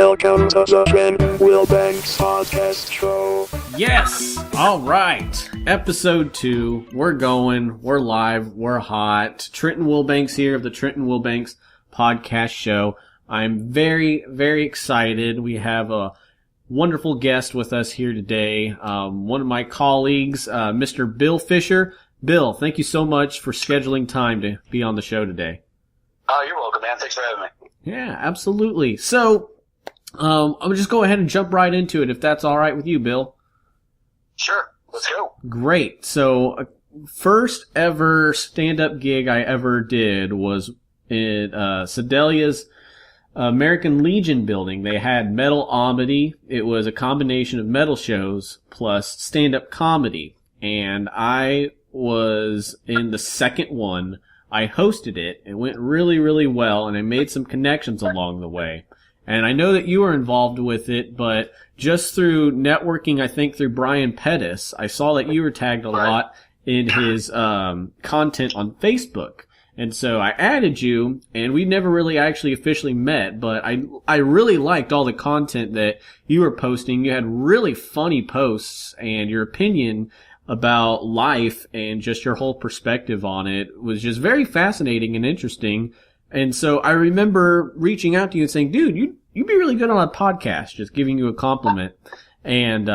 Welcome to the Trent Wilbanks Podcast Show. Yes! Alright. Episode 2. We're going. We're live. We're hot. Trenton Wilbanks here of the Trenton Wilbanks Podcast Show. I'm very, very excited. We have a wonderful guest with us here today. One of my colleagues, Mr. Bill Fisher. Bill, thank you so much for scheduling time to be on the show today. Oh, you're welcome, man. Thanks for having me. Yeah, absolutely. So, I'll just go ahead and jump right into it if that's all right with you, Bill. Sure. Let's go. Great. So, first ever stand-up gig I ever did was in Sedelia's American Legion building. They had metal comedy. It was a combination of metal shows plus stand-up comedy. And I was in the second one. I hosted it. It went really, really well, and I made some connections along the way. And I know that you were involved with it, but just through networking, I think through Brian Pettis, I saw that you were tagged a lot in his content on Facebook. And so I added you, and we never really actually officially met, but I really liked all the content that you were posting. You had really funny posts, and your opinion about life and just your whole perspective on it was just very fascinating and interesting. And so I remember reaching out to you and saying, dude, you'd be really good on a podcast, just giving you a compliment. And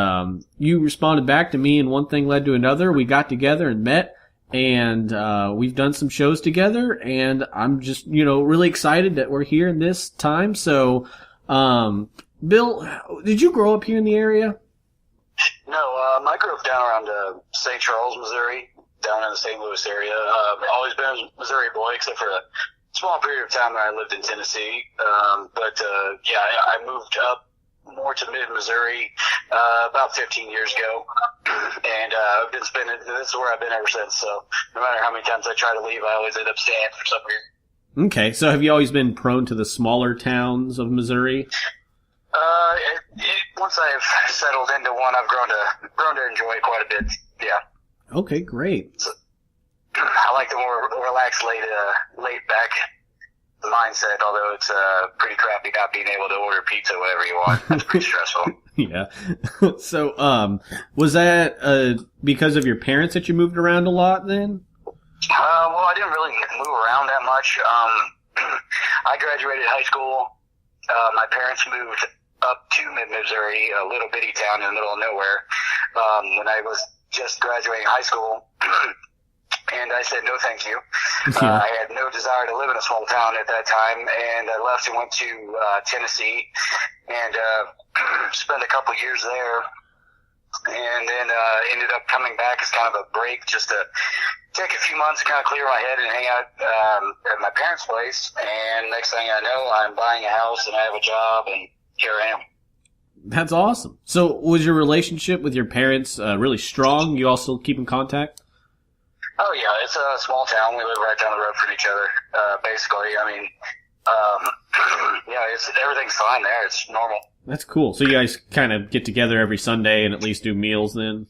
you responded back to me, and one thing led to another. We got together and met, and we've done some shows together, and I'm just, really excited that we're here in this time. So, Bill, did you grow up here in the area? No, I grew up down around St. Charles, Missouri, down in the St. Louis area. I've always been a Missouri boy, except for a small period of time when I lived in Tennessee. I moved up more to mid-Missouri about 15 years ago, and I've been spending. This is where I've been ever since. So no matter how many times I try to leave, I always end up staying for some reason. Okay, so have you always been prone to the smaller towns of Missouri? Once I've settled into one, I've grown to enjoy it quite a bit. Yeah. Okay, great. So, I like the more relaxed, laid back mindset. Although it's pretty crappy not being able to order pizza whenever you want. It's pretty stressful. Yeah. So, was that because of your parents that you moved around a lot then? Well, I didn't really move around that much. I graduated high school. My parents moved up to mid-Missouri, a little bitty town in the middle of nowhere, when I was just graduating high school. And I said, no, thank you. I had no desire to live in a small town at that time, and I left and went to Tennessee and spent a couple years there, and then ended up coming back as kind of a break just to take a few months to kind of clear my head and hang out at my parents' place. And next thing I know, I'm buying a house and I have a job, and here I am. That's awesome. So was your relationship with your parents really strong? You also keep in contact? Oh, yeah. It's a small town. We live right down the road from each other, basically. I mean, everything's fine there. It's normal. That's cool. So you guys kind of get together every Sunday and at least do meals then?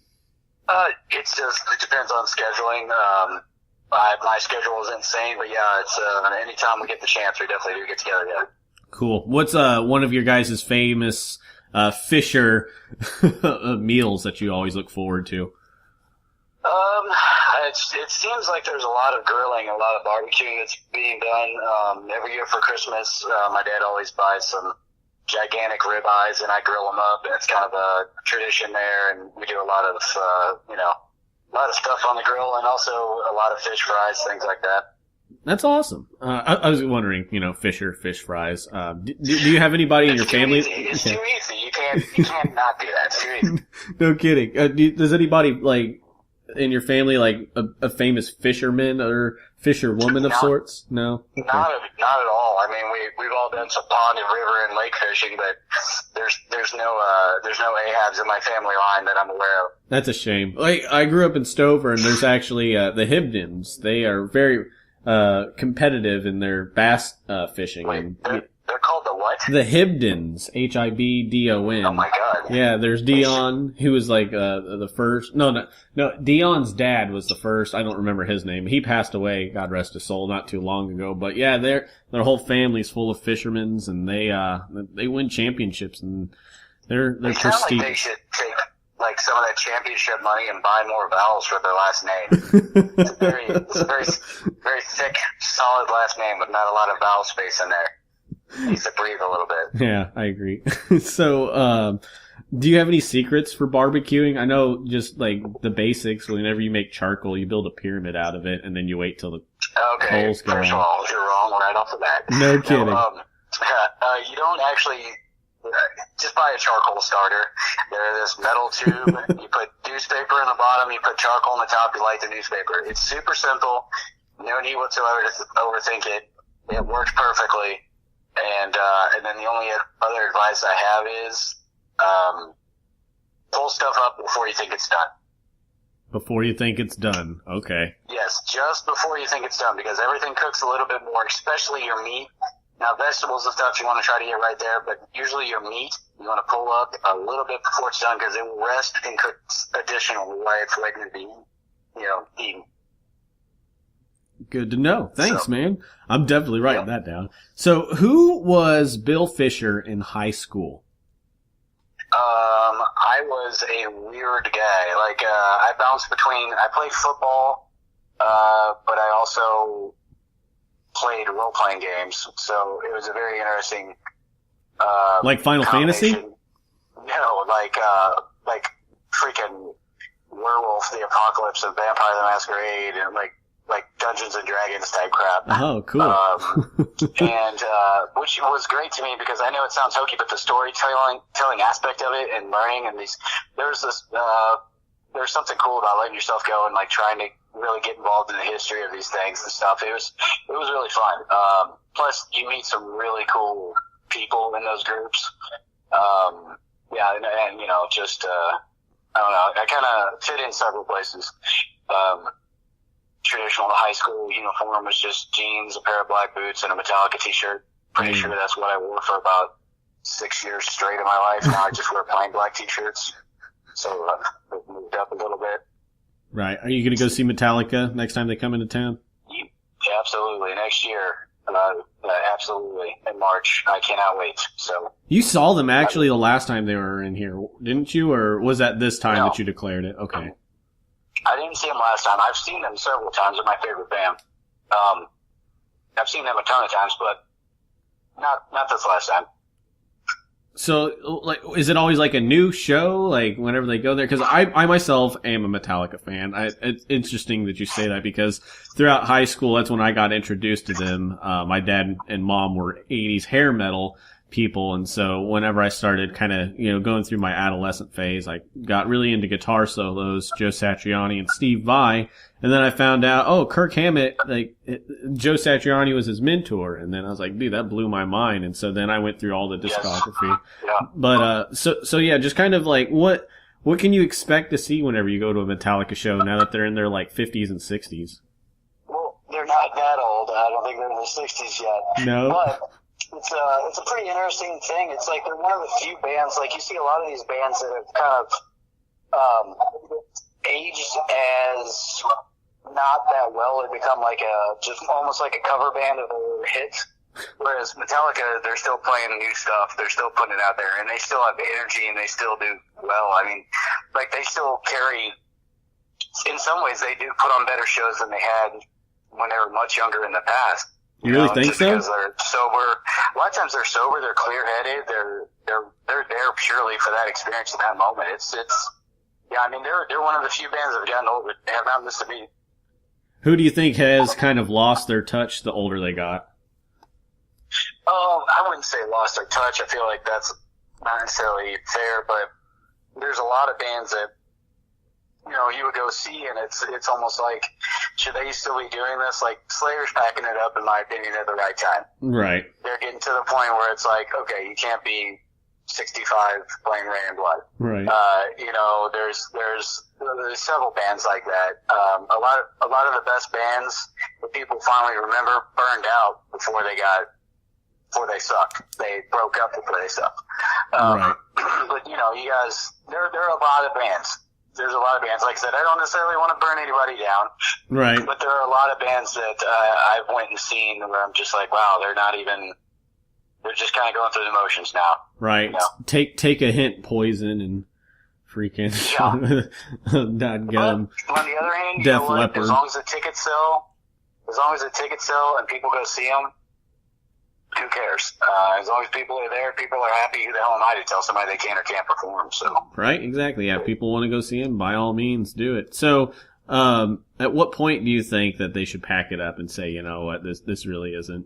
It depends on scheduling. My schedule is insane, but yeah, it's anytime we get the chance, we definitely do get together, yeah. Cool. What's one of your guys' famous Fisher meals that you always look forward to? It seems like there's a lot of grilling, a lot of barbecuing that's being done. Every year for Christmas, my dad always buys some gigantic ribeyes, and I grill them up, and it's kind of a tradition there. And we do a lot of, a lot of stuff on the grill, and also a lot of fish fries, things like that. That's awesome. I was wondering, Fisher fish fries. Do you have anybody in your family? It's too easy. You can't not do that. It's too easy. No kidding. Does anybody in your family a famous fisherman or fisherwoman of sorts? No. Okay. Not at all. I mean, we've all done some pond and river and lake fishing, but there's no Ahabs in my family line that I'm aware of. That's a shame. I grew up in Stover, and there's actually the Hibdons. They are very competitive in their bass fishing. Wait, they're called the what? The Hibdons, Hibdon. Oh my God! Yeah, there's Dion, who was like the first. No, Dion's dad was the first. I don't remember his name. He passed away, God rest his soul, not too long ago. But yeah, their whole family's full of fishermen, and they win championships, and they're It sounds like they prestigious. should take like some of that championship money and buy more vowels for their last name. It's a very thick, solid last name with not a lot of vowel space in there. Needs to breathe a little bit. Yeah, I agree. So, do you have any secrets for barbecuing? I know just like the basics. Whenever you make charcoal, you build a pyramid out of it, and then you wait till the Okay, Coals go first of on. all, you're wrong right off the bat. No kidding. You don't actually just buy a charcoal starter. There's this metal tube. You put newspaper in the bottom. You put charcoal in the top. You light the newspaper. It's super simple. No need whatsoever to overthink it. It works perfectly. And then the only other advice I have is pull stuff up before you think it's done. Before you think it's done. Okay. Yes, just before you think it's done, because everything cooks a little bit more, especially your meat. Now, vegetables and stuff you want to try to get right there, but usually your meat, you want to pull up a little bit before it's done, because it will rest and cook additionally while it's waiting to be, eaten. Good to know. Thanks, man. I'm definitely writing that down. So, who was Bill Fisher in high school? I was a weird guy. Like, I bounced between, I played football, but I also played role-playing games, so it was a very interesting, Like Final Fantasy? combination. No, like freaking Werewolf the Apocalypse and Vampire the Masquerade and like Dungeons and Dragons type crap. Oh, cool. And which was great to me because I know it sounds hokey, but the storytelling aspect of it and learning and there's something cool about letting yourself go and like trying to really get involved in the history of these things and stuff. It was really fun. Plus you meet some really cool people in those groups. Yeah, and I don't know, I kind of fit in several places. Traditional high school uniform was just jeans, a pair of black boots, and a Metallica t-shirt. Pretty sure that's what I wore for about 6 years straight of my life. Now I just wear plain black t-shirts. So I've moved up a little bit. Right. Are you going to go see Metallica next time they come into town? Yeah, absolutely. Next year. Absolutely. In March. I cannot wait. So You saw them actually the last time they were in here, didn't you? Or was that this time No. that you declared it? Okay. I didn't see them last time. I've seen them several times. They're my favorite band. I've seen them a ton of times, but not this last time. So, like, is it always like a new show, like, whenever they go there? Because I myself am a Metallica fan. It's interesting that you say that because throughout high school, that's when I got introduced to them. My dad and mom were 80s hair metal people, and so whenever I started kind of, going through my adolescent phase, I got really into guitar solos, Joe Satriani and Steve Vai, and then I found out, Kirk Hammett, Joe Satriani was his mentor, and then I was like, dude, that blew my mind, and so then I went through all the discography. Yeah. But, so yeah, just kind of like, what can you expect to see whenever you go to a Metallica show now that they're in their, 50s and 60s? Well, they're not that old. I don't think they're in their 60s yet. No? But it's a pretty interesting thing. It's like they're one of the few bands, like you see a lot of these bands that have kind of aged as not that well. They become just almost like a cover band of their hits. Whereas Metallica, they're still playing new stuff. They're still putting it out there, and they still have energy, and they still do well. I mean, they still carry. In some ways, they do put on better shows than they had when they were much younger in the past. You really think just so? Because they're sober. A lot of times they're sober. They're clear-headed. They're there purely for that experience in that moment. Yeah. I mean, they're one of the few bands that have gotten older. They have not missed a beat. Who do you think has kind of lost their touch the older they got? I wouldn't say lost their touch. I feel like that's not necessarily fair, but there's a lot of bands that you would go see, and it's almost like, should they still be doing this? Like, Slayer's packing it up, in my opinion, at the right time. Right. They're getting to the point where it's like, okay, you can't be 65 playing Rain and Blood. Right. There's several bands like that. A lot of the best bands that people finally remember burned out before they sucked. They broke up before they sucked. Right. but you know, you guys, there are a lot of bands. There's a lot of bands. Like I said, I don't necessarily want to burn anybody down. Right. But there are a lot of bands that I've went and seen where I'm just like, wow, they're just kind of going through the motions now. Right. You know? Take a hint, Poison, and freaking not But on the other hand, Def Leppard. As long as the tickets sell and people go see them, who cares? As long as people are there, people are happy. Who the hell am I to tell somebody they can or can't perform? So right, exactly. Yeah, if people want to go see him, by all means, do it. So, at what point do you think that they should pack it up and say, you know what, this really isn't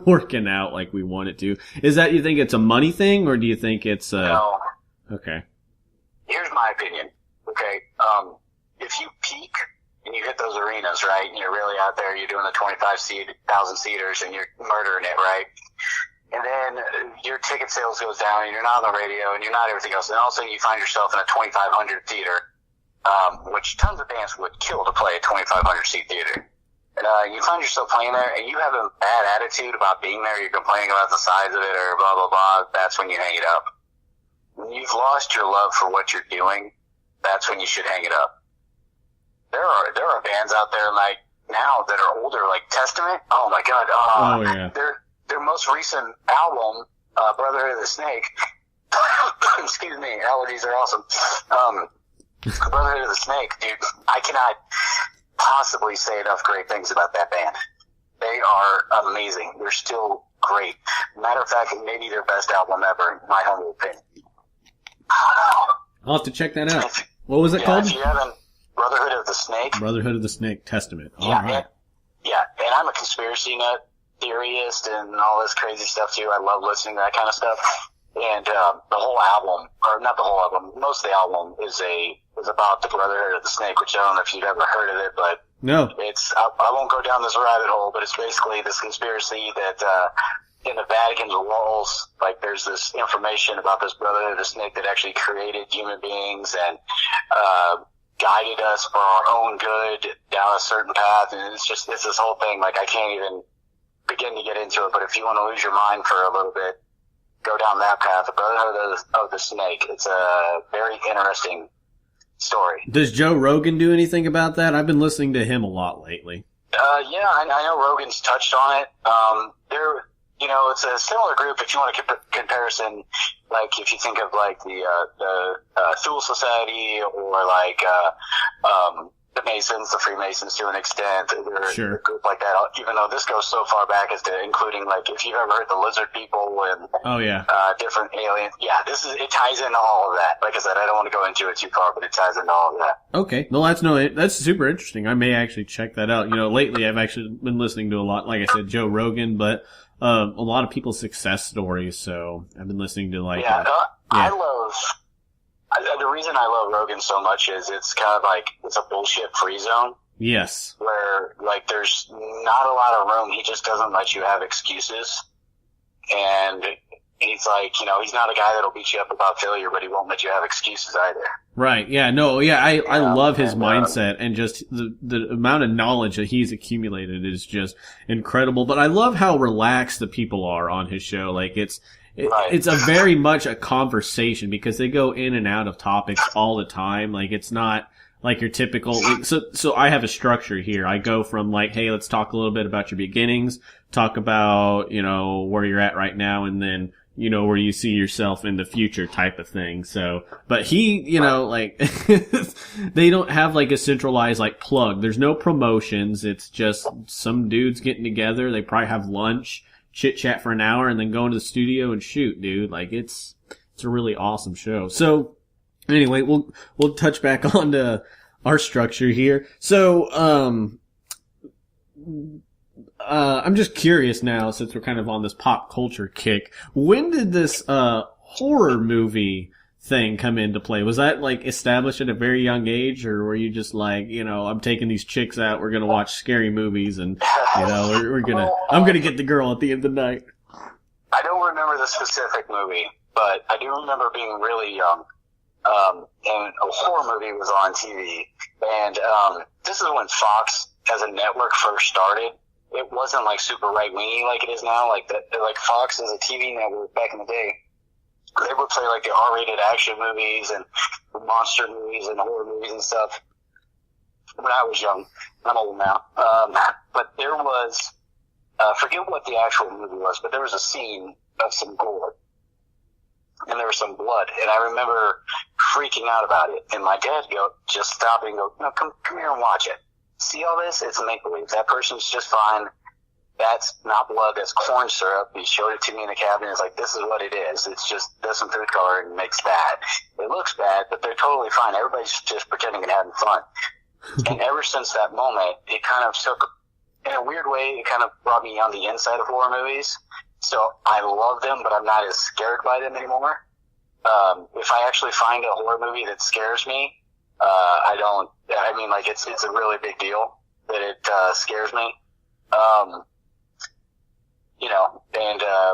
working out like we want it to? Is that, you think it's a money thing, or do you think it's no? Okay. Here's my opinion. Okay, if you peak and you hit those arenas, right, and you're really out there, you're doing the 25,000 seaters and you're murdering it, right? And then your ticket sales goes down and you're not on the radio and you're not everything else. And all of a sudden you find yourself in a 2,500 theater, which tons of bands would kill to play a 2,500 seat theater. And you find yourself playing there and you have a bad attitude about being there. You're complaining about the size of it or blah, blah, blah. That's when you hang it up. When you've lost your love for what you're doing, that's when you should hang it up. There are bands out there like now that are older, like Testament. Oh my God! Oh yeah. Their most recent album, Brotherhood of the Snake. Excuse me, allergies are awesome. Brotherhood of the Snake, dude. I cannot possibly say enough great things about that band. They are amazing. They're still great. Matter of fact, maybe their best album ever, in my humble opinion. I'll have to check that out. What was it called? If you haven't. Brotherhood of the Snake. Brotherhood of the Snake, Testament. All yeah, right. And I'm a conspiracy nut theorist and all this crazy stuff too. I love listening to that kind of stuff. And the whole album, or not the whole album, most of the album is about the Brotherhood of the Snake, which I don't know if you've ever heard of it, but no. I won't go down this rabbit hole, but it's basically this conspiracy that in the Vatican's walls, like there's this information about this Brotherhood of the Snake that actually created human beings and guided us for our own good down a certain path, and it's this whole thing. Like, I can't even begin to get into it, but if you want to lose your mind for a little bit, go down that path. The Brotherhood of the Snake. It's a very interesting story. Does Joe Rogan do anything about that? I've been listening to him a lot lately. Yeah, I know Rogan's touched on it. It's a similar group. If you want a comparison, like if you think of like the Thule Society or like the Masons, the Freemasons to an extent, they're sure. a group like that. Even though this goes so far back as to including like if you've ever heard the Lizard People and different aliens. Yeah, it ties into all of that. Like I said, I don't want to go into it too far, but it ties into all of that. Okay, well that's super interesting. I may actually check that out. Lately I've actually been listening to a lot, like I said, Joe Rogan, but a lot of people's success stories. So I've been listening to like the reason I love Rogan so much is it's kind of like it's a bullshit free zone. Yes. Where like there's not a lot of room. He just doesn't let you have excuses. And he's like, he's not a guy that'll beat you up about failure, but he won't let you have excuses either. Right. Yeah. No. Yeah. I love his mindset and just the amount of knowledge that he's accumulated is just incredible. But I love how relaxed the people are on his show. Like it's a very much a conversation because they go in and out of topics all the time. Like it's not like your typical, so I have a structure here. I go from like, hey, let's talk a little bit about your beginnings, talk about, where you're at right now, and then, where you see yourself in the future type of thing. So, but he, like, they don't have like a centralized like plug. There's no promotions. It's just some dudes getting together. They probably have lunch, chit chat for an hour, and then go into the studio and shoot, dude. Like it's a really awesome show. So anyway, we'll touch back on to our structure here. So, I'm just curious now, since we're kind of on this pop culture kick, when did this, horror movie thing come into play? Was that like established at a very young age, or were you just like, I'm taking these chicks out, we're gonna watch scary movies and, I'm gonna get the girl at the end of the night? I don't remember the specific movie, but I do remember being really young. And a horror movie was on TV. And, this is when Fox as a network first started. It wasn't like super right-wingy like it is now. Like Fox as a TV network back in the day they would play like the R-rated action movies and monster movies and horror movies and stuff when I was young. I'm old now. But there was, forget what the actual movie was, but there was a scene of some gore. And there was some blood. And I remember freaking out about it. And my dad just stopped and go, no, come here and watch it. See all this? It's make-believe. That person's just fine. That's not blood. That's corn syrup. He showed it to me in the cabinet. It's like, this is what it is. It's just, does some food coloring and makes bad. It looks bad, but they're totally fine. Everybody's just pretending and having fun. And ever since that moment, it kind of took, in a weird way, it kind of brought me on the inside of horror movies. So I love them, but I'm not as scared by them anymore. If I actually find a horror movie that scares me, it's a really big deal that it scares me.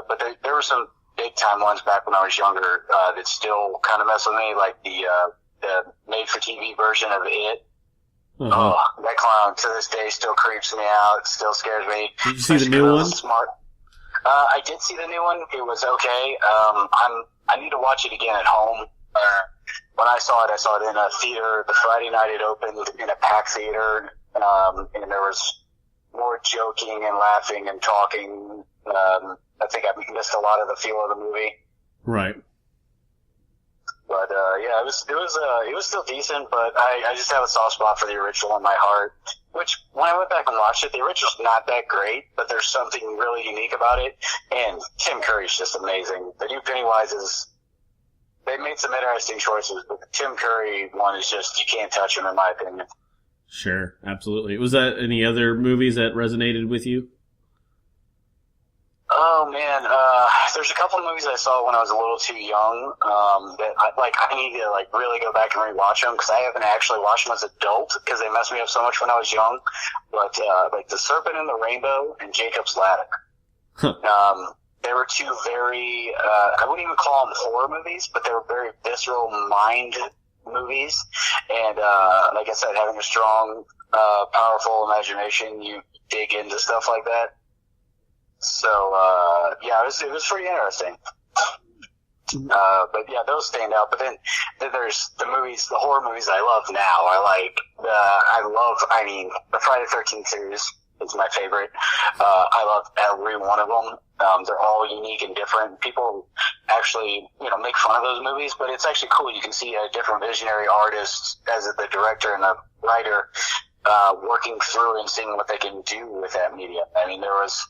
But there were some big time ones back when I was younger that still kind of mess with me, like the made-for-TV version of It. Uh-huh. Oh, that clown to this day still creeps me out. It still scares me. Did you see the new one? Smart. I did see the new one. It was okay. I need to watch it again at home. When I saw it in a theater. The Friday night it opened in a packed theater, and there was more joking and laughing and talking. I think I missed a lot of the feel of the movie. Right. But it was still decent. But I just have a soft spot for the original in my heart. Which, when I went back and watched it, the original's not that great, but there's something really unique about it. And Tim Curry's just amazing. The new Pennywise they made some interesting choices, but the Tim Curry one is just, you can't touch him in my opinion. Sure, absolutely. Was that any other movies that resonated with you? Oh man, there's a couple of movies I saw when I was a little too young, that I need to really go back and rewatch them, because I haven't actually watched them as an adult, because they messed me up so much when I was young. But, The Serpent and the Rainbow and Jacob's Ladder. They were two very, I wouldn't even call them horror movies, but they were very visceral mind movies. And, like I said, having a strong, powerful imagination, you dig into stuff like that. So, it was pretty interesting. But yeah, those stand out. But then there's the horror movies I love now. The Friday the 13th series is my favorite. I love every one of them. They're all unique and different. People actually, make fun of those movies, but it's actually cool. You can see a different visionary artist as the director and the writer, working through and seeing what they can do with that media. I mean, there was,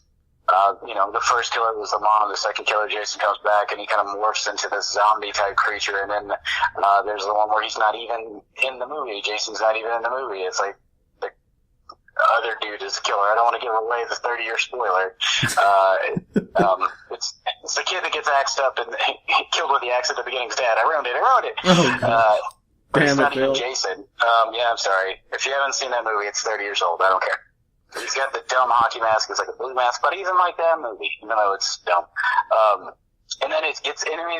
the first killer was the mom. The second killer, Jason, comes back and he kind of morphs into this zombie type creature. And then, there's the one where he's not even in the movie. Jason's not even in the movie. It's like, the other dude is the killer. I don't want to give away the 30-year spoiler. It's the kid that gets axed up and killed with the axe at the beginning's dad. I ruined it. Oh, but it's not even Bill. Jason. I'm sorry. If you haven't seen that movie, it's 30 years old. I don't care. He's got the dumb hockey mask. It's like a blue mask, but he doesn't like that movie, even though it's dumb. And then it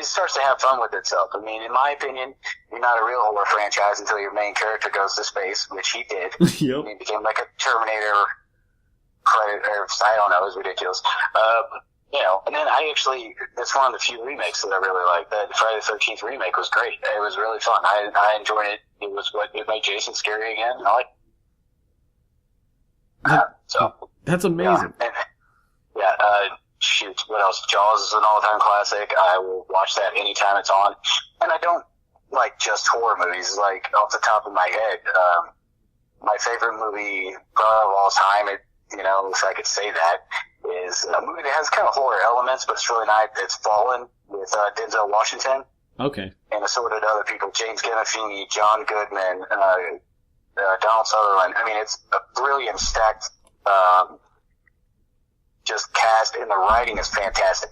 starts to have fun with itself. I mean, in my opinion, you're not a real horror franchise until your main character goes to space, which he did. Yep. He became like a Terminator, Predator, I don't know, it was ridiculous. And then that's one of the few remakes that I really like. That Friday the 13th remake was great. It was really fun. I enjoyed it. It made Jason scary again. I like That's amazing. Shoot, what else? Jaws is an all-time classic. I will watch that anytime it's on. And I don't like just horror movies. Like, off the top of my head, my favorite movie probably of all time, if I could say that, is a movie that has kind of horror elements, but it's really not. It's Fallen with Denzel Washington. Okay. And assorted other people, James Gandolfini, John Goodman, Donald Sutherland. I mean, it's a brilliant, stacked, just cast, and the writing is fantastic.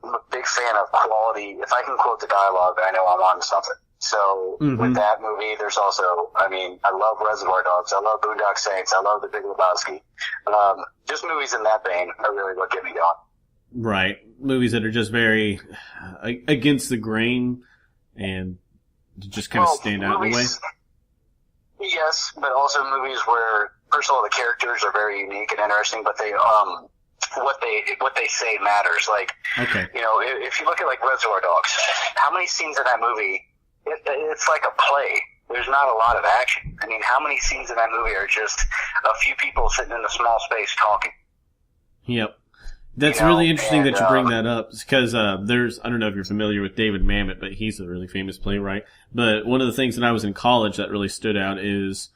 I'm a big fan of quality. If I can quote the dialogue, I know I'm on something. So with that movie, there's also, I love Reservoir Dogs. I love Boondock Saints. I love The Big Lebowski. Just movies in that vein are really what get me going. Right. Movies that are just very against the grain and just kind of stand out in a way. Yes, but also movies where, first of all, the characters are very unique and interesting, but they what they say matters. Like, Okay. you know, if you look at like Reservoir Dogs, how many scenes in that movie? It's like a play. There's not a lot of action. I mean, how many scenes in that movie are just a few people sitting in a small space talking? Yep. That's You know, really interesting and, that you bring that up, because there's, I don't know if you're familiar with David Mamet, but he's a really famous playwright. But one of the things when I was in college that really stood out is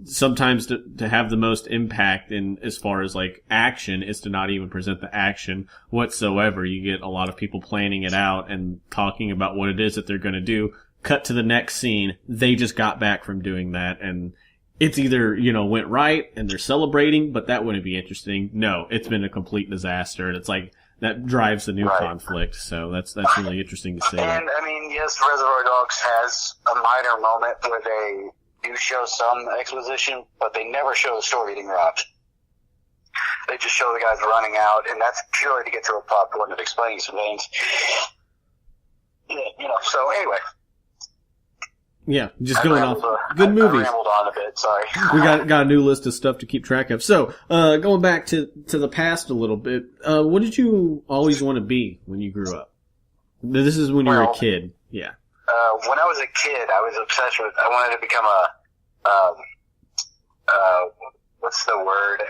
sometimes to have the most impact in as far as like action is to not even present the action whatsoever. You get a lot of people planning it out and talking about what it is that they're going to do. Cut to the next scene. They just got back from doing that, and it's either, you know, went right and they're celebrating, but that wouldn't be interesting. No, it's been a complete disaster, and it's like that drives the new Right. conflict. So that's really interesting to see. And I mean, yes, Reservoir Dogs has a minor moment where they do show some exposition, but they never show the store getting robbed. They just show the guys running out, and that's purely to get to a plot point of explaining some things. Yeah, you know, so anyway. Yeah, just I going rambled, off. Good I movies. rambled on a bit, sorry. We got a new list of stuff to keep track of. So, going back to the past a little bit, what did you always want to be when you grew up? This is when you were a Well, kid. Yeah. When I was a kid, I was obsessed with, I wanted to become what's the word?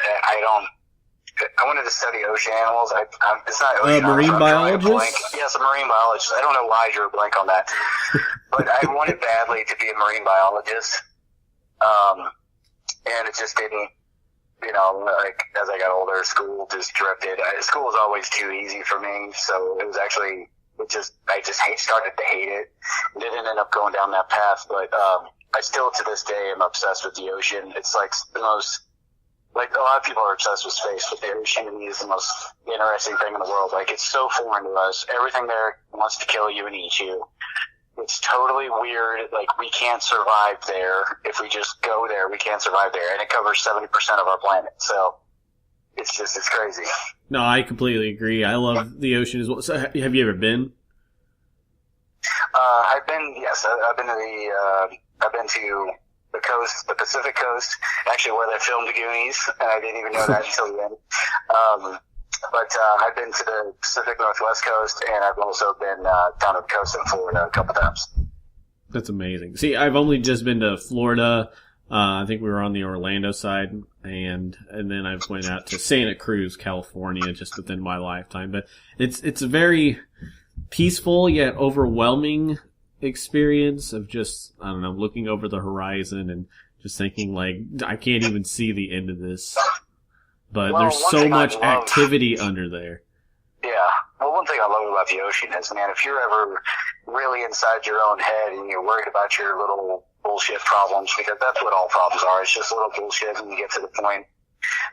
I wanted to study ocean animals. It's not ocean marine animals, I'm drawing a biologist? blank. Yes, a marine biologist. I don't know why I drew a blank on that. But I wanted badly to be a marine biologist. And it just didn't, you know, like, as I got older, school just drifted. School was always too easy for me, so it was actually, I just started to hate it. Didn't end up going down that path, but, I still to this day am obsessed with the ocean. It's like the most, like, a lot of people are obsessed with space, but the ocean to me is the most interesting thing in the world. Like, it's so foreign to us. Everything there wants to kill you and eat you. It's totally weird. Like, we can't survive there. If we just go there, we can't survive there. And it covers 70% of our planet. So, it's crazy. No, I completely agree. I love the ocean as well. So, have you ever been? I've been to the coast, the Pacific coast, actually where they filmed the Goonies, and I didn't even know that until the end. But I've been to the Pacific Northwest coast, and I've also been down to the coast in Florida a couple times. That's amazing. See, I've only just been to Florida. I think we were on the Orlando side, and then I went out to Santa Cruz, California, just within my lifetime. But it's a very peaceful yet overwhelming experience of just, I don't know, looking over the horizon and just thinking, like, I can't even see the end of this. But Well, there's one so thing I much love- activity under there. Yeah. Well, one thing I love about the ocean is, man, if you're ever really inside your own head and you're worried about your little bullshit problems, because that's what all problems are. It's just little bullshit, and you get to the point,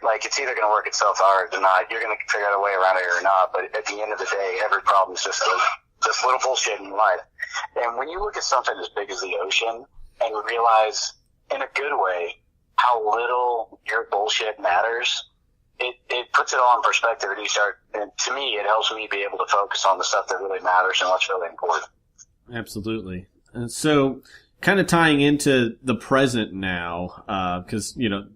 like, it's either going to work itself out or not. You're going to figure out a way around it or not. But at the end of the day, every problem is just little bullshit in your life. And when you look at something as big as the ocean and realize, in a good way, how little your bullshit matters, it puts it all in perspective, and to me, it helps me be able to focus on the stuff that really matters and what's really important. Absolutely. So, kind of tying into the present now, because, you know,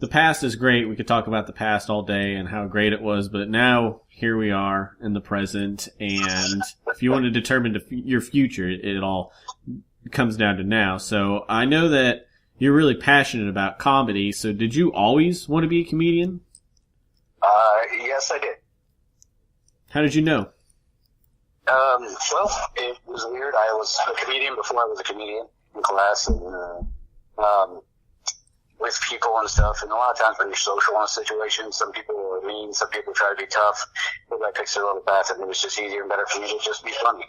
the past is great. We could talk about the past all day and how great it was, but now here we are in the present, and if you want to determine your future, it all comes down to now. So I know that you're really passionate about comedy, so did you always want to be a comedian? Yes, I did. How did you know? Well, it was weird. I was a comedian before I was a comedian in class, and with people and stuff, and a lot of times when you're social in a situation, some people are mean, some people try to be tough. Everybody picks their little path, and it was just easier and better for me to just be funny.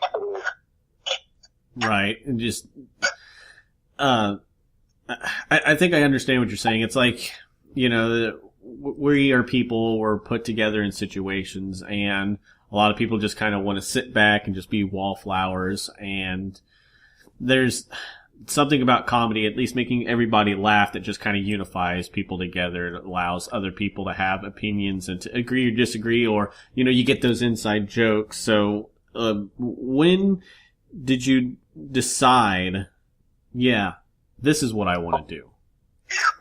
Right, and just, I think I understand what you're saying. It's like, you know, we are people, we're put together in situations, and a lot of people just kind of want to sit back and just be wallflowers, and there's something about comedy, at least making everybody laugh, that just kind of unifies people together. It allows other people to have opinions and to agree or disagree, or, you know, you get those inside jokes. So, when did you decide, yeah, this is what I want to do?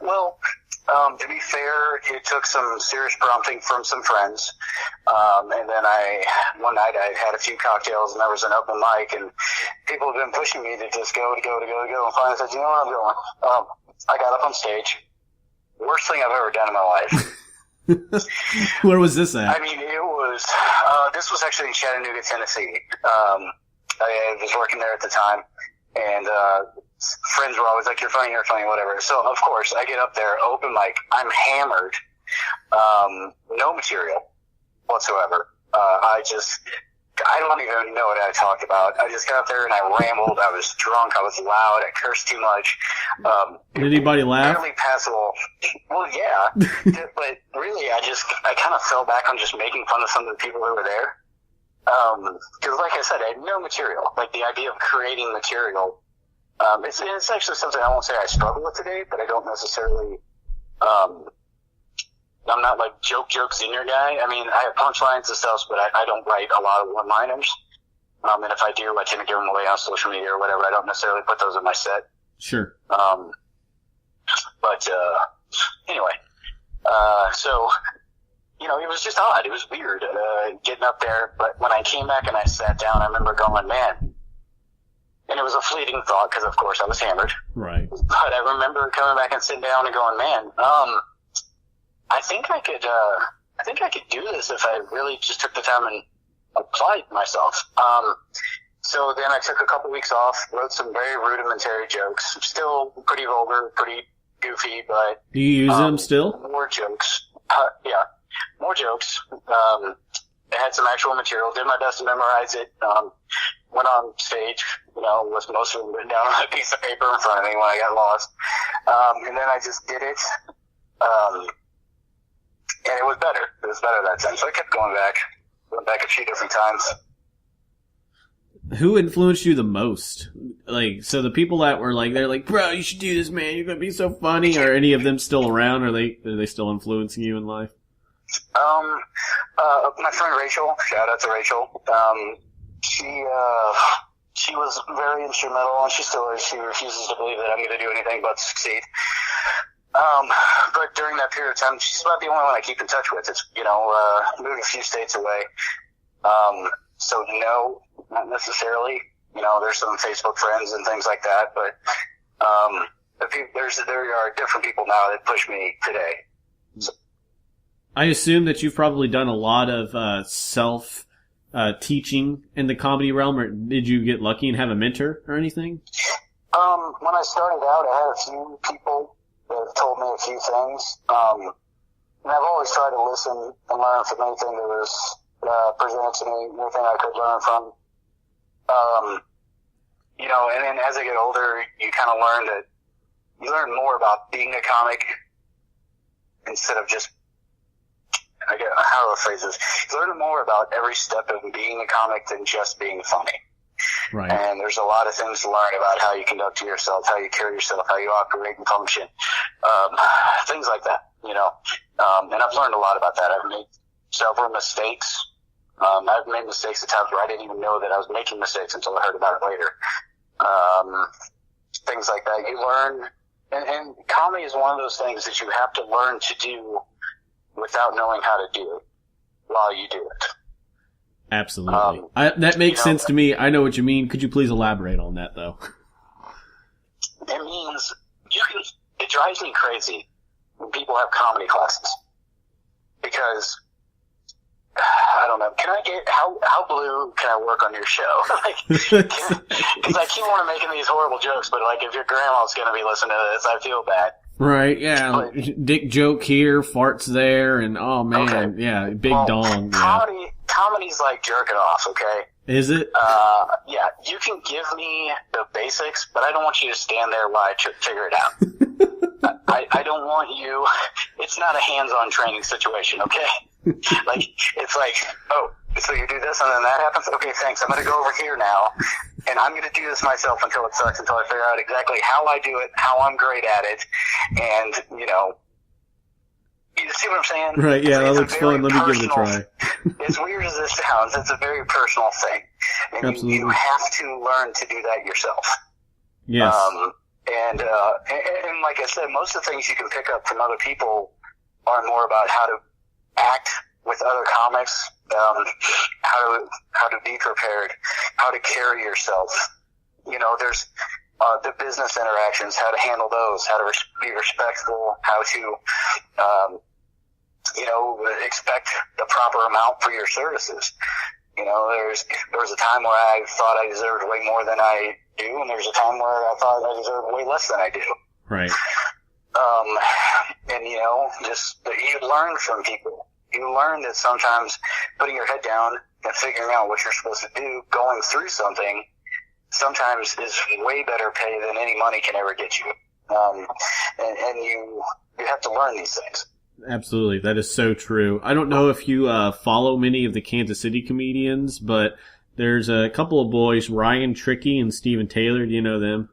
Well, To be fair, it took some serious prompting from some friends. And then one night I had a few cocktails and there was an open mic and people have been pushing me to just go. And finally I said, you know what, I'm going. I got up on stage. Worst thing I've ever done in my life. Where was this at? I mean, it was, this was actually in Chattanooga, Tennessee. I was working there at the time and, friends were always like, you're funny, whatever. So, of course, I get up there, open mic. I'm hammered. No material whatsoever. I don't even know what I talked about. I just got up there and I rambled. I was drunk. I was loud. I cursed too much. Did anybody laugh? Barely passable. Well, yeah. But really, I kind of fell back on just making fun of some of the people who were there. Because, like I said, I had no material. Like, the idea of creating material. It's actually something I won't say I struggle with today, but I don't necessarily, I'm not like joke senior guy. I mean, I have punchlines and stuff, but I don't write a lot of one-liners. And if I do, I tend to give them away on social media or whatever. I don't necessarily put those in my set. Sure. But anyway, so, you know, it was just odd. It was weird, getting up there. But when I came back and I sat down, I remember going, man. And it was a fleeting thought because, of course, I was hammered. Right. But I remember coming back and sitting down and going, man, I think I could do this if I really just took the time and applied myself. So then I took a couple weeks off, wrote some very rudimentary jokes, still pretty vulgar, pretty goofy, but do you use them still? More jokes. Yeah, more jokes. I had some actual material, did my best to memorize it. Went on stage, you know, with most of them written down on a piece of paper in front of me when I got lost. And then I just did it. And it was better. It was better that time. So I kept going back. Went back a few different times. Who influenced you the most? Like, so the people that were like, they're like, bro, you should do this, man. You're going to be so funny. Are any of them still around? Are they still influencing you in life? My friend Rachel, shout out to Rachel. She was very instrumental, and she still is. She refuses to believe that I'm going to do anything but succeed. But during that period of time, she's about the only one I keep in touch with. It's, you know, moved a few states away. So no, not necessarily. You know, there's some Facebook friends and things like that, but there are different people now that push me today. So, I assume that you've probably done a lot of self teaching in the comedy realm, or did you get lucky and have a mentor or anything? When I started out, I had a few people that told me a few things. And I've always tried to listen and learn from anything that was presented to me, anything I could learn from. You know, and then as I get older, you kind of learn that you learn more about being a comic instead of just, how do I phrase this? You learn more about every step of being a comic than just being funny. Right. And there's a lot of things to learn about how you conduct yourself, how you carry yourself, how you operate and function, things like that, you know. And I've learned a lot about that. I've made several mistakes. I've made mistakes at times where I didn't even know that I was making mistakes until I heard about it later. Things like that. You learn, and comedy is one of those things that you have to learn to do without knowing how to do it while you do it. Absolutely. That makes sense to me. I know what you mean. Could you please elaborate on that, though? It means it drives me crazy when people have comedy classes. Because, I don't know, can I get, how blue can I work on your show? Because I keep wanting to making these horrible jokes, but like if your grandma's going to be listening to this, I feel bad. Right, yeah. Dick joke here, farts there, and oh man, okay. Yeah, big dong. Comedy's like jerking off, okay? Is it? Yeah, you can give me the basics, but I don't want you to stand there while I figure it out. I don't want you, it's not a hands-on training situation, okay? Like, it's like, oh, so you do this and then that happens? Okay, thanks. I'm going to go over here now, and I'm going to do this myself until it sucks, until I figure out exactly how I do it, how I'm great at it, and, you know, you see what I'm saying? Right, yeah, that looks fun. Let me give it a try. As weird as this sounds, it's a very personal thing. And absolutely. You have to learn to do that yourself. Yes. And like I said, most of the things you can pick up from other people are more about how to act with other comics, how to be prepared, how to carry yourself. You know, there's the business interactions, how to handle those, how to be respectful, how to expect the proper amount for your services. You know, there was a time where I thought I deserved way more than I do, and there's a time where I thought I deserved way less than I do. Right. And just you learn from people. You learn that sometimes putting your head down and figuring out what you're supposed to do, going through something, sometimes is way better pay than any money can ever get you. And you have to learn these things. Absolutely. That is so true. I don't know if you follow many of the Kansas City comedians, but there's a couple of boys, Ryan Tricky and Steven Taylor. Do you know them?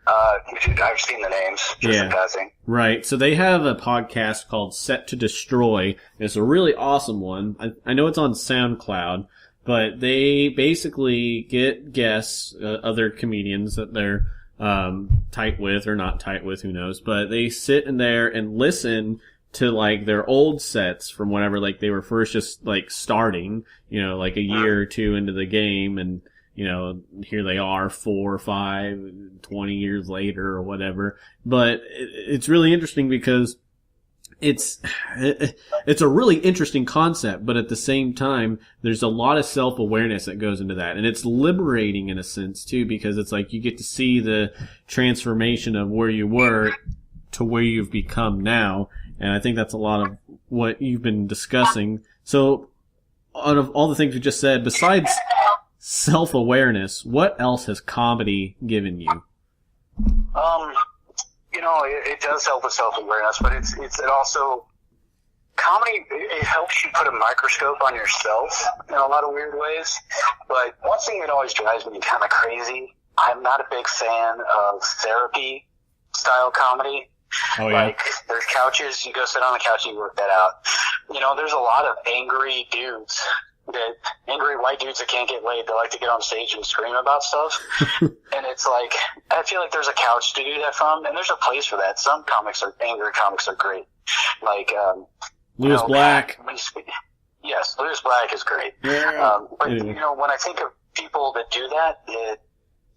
I've seen the names, just in passing. Right. So they have a podcast called Set to Destroy. It's a really awesome one. I know it's on SoundCloud, but they basically get guests, other comedians that they're tight with or not tight with, who knows, but they sit in there and listen to like their old sets from whenever like they were first just like starting, like a year or two into the game, and here they are 4 or 5, 20 years later or whatever. But it's really interesting because it's a really interesting concept, but at the same time, there's a lot of self-awareness that goes into that. And it's liberating in a sense too, because it's like you get to see the transformation of where you were to where you've become now. And I think that's a lot of what you've been discussing. So out of all the things we just said, besides self-awareness, what else has comedy given you? It does help with self-awareness, but it also, comedy, it helps you put a microscope on yourself in a lot of weird ways. But one thing that always drives me kind of crazy, I'm not a big fan of therapy style comedy. Oh, yeah. Like, there's couches, you go sit on the couch and you work that out. There's a lot of angry white dudes that can't get laid, they like to get on stage and scream about stuff. And it's like, I feel like there's a couch to do that from, and there's a place for that. Some angry comics are great. Like, Lewis Black. Yes, Lewis Black is great. Yeah. But, when I think of people that do that, it